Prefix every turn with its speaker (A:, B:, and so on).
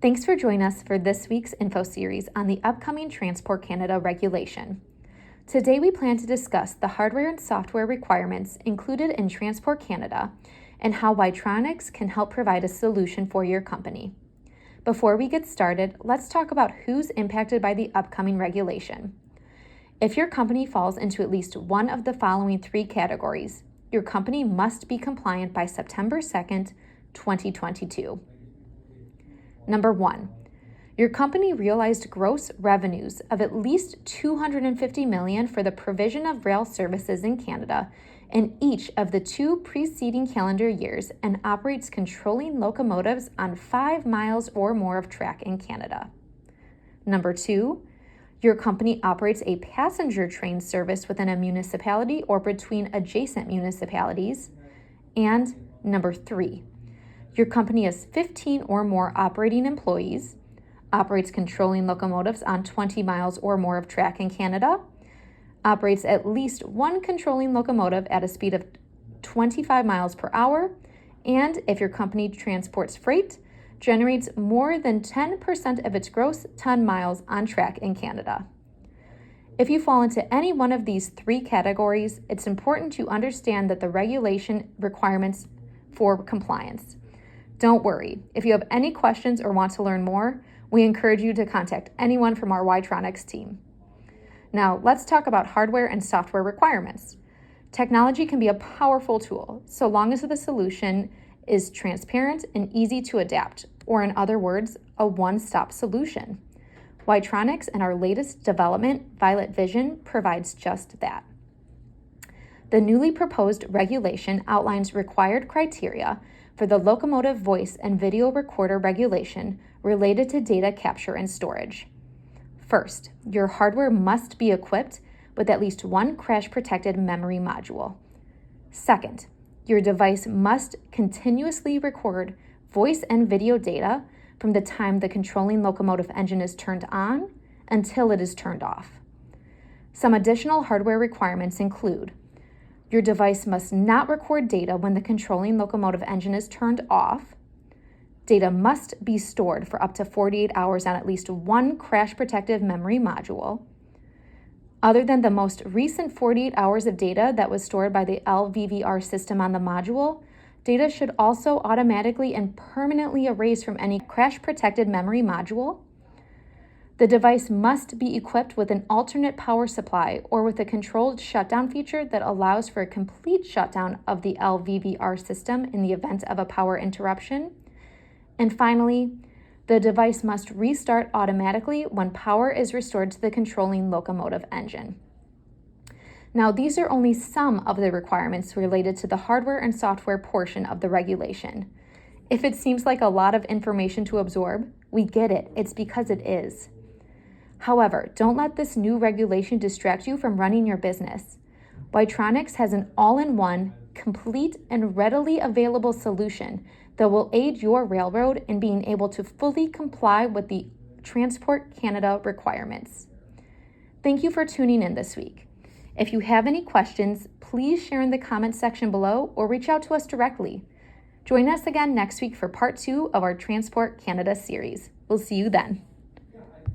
A: Thanks for joining us for this week's info series on the upcoming Transport Canada regulation. Today we plan to discuss the hardware and software requirements included in Transport Canada and how Wi-Tronix can help provide a solution for your company. Before we get started, let's talk about who's impacted by the upcoming regulation. If your company falls into at least one of the following three categories, your company must be compliant by September 2nd, 2022. Number 1, your company realized gross revenues of at least $250 million for the provision of rail services in Canada in each of the 2 preceding calendar years and operates controlling locomotives on 5 miles or more of track in Canada. Number 2, your company operates a passenger train service within a municipality or between adjacent municipalities. And number 3, your company has 15 or more operating employees, operates controlling locomotives on 20 miles or more of track in Canada, operates at least one controlling locomotive at a speed of 25 miles per hour, and if your company transports freight, generates more than 10% of its gross ton miles on track in Canada. If you fall into any one of these 3 categories, it's important to understand that the regulation requirements for compliance. Don't worry, if you have any questions or want to learn more, we encourage you to contact anyone from our Wi-Tronix team. Now, let's talk about hardware and software requirements. Technology can be a powerful tool, so long as the solution is transparent and easy to adapt, or in other words, a one-stop solution. Wi-Tronix and our latest development, Violet Vision, provides just that. The newly proposed regulation outlines required criteria for the locomotive voice and video recorder regulation related to data capture and storage. First, your hardware must be equipped with at least one crash-protected memory module. Second, your device must continuously record voice and video data from the time the controlling locomotive engine is turned on until it is turned off. Some additional hardware requirements include: your device must not record data when the controlling locomotive engine is turned off. Data must be stored for up to 48 hours on at least one crash-protective memory module. Other than the most recent 48 hours of data that was stored by the LVVR system on the module, data should also automatically and permanently erase from any crash-protected memory module. The device must be equipped with an alternate power supply or with a controlled shutdown feature that allows for a complete shutdown of the LVVR system in the event of a power interruption. And finally, the device must restart automatically when power is restored to the controlling locomotive engine. Now, these are only some of the requirements related to the hardware and software portion of the regulation. If it seems like a lot of information to absorb, we get it. It's because it is. However, don't let this new regulation distract you from running your business. Wi-Tronix has an all-in-one, complete, and readily available solution that will aid your railroad in being able to fully comply with the Transport Canada requirements. Thank you for tuning in this week. If you have any questions, please share in the comment section below or reach out to us directly. Join us again next week for part 2 of our Transport Canada series. We'll see you then.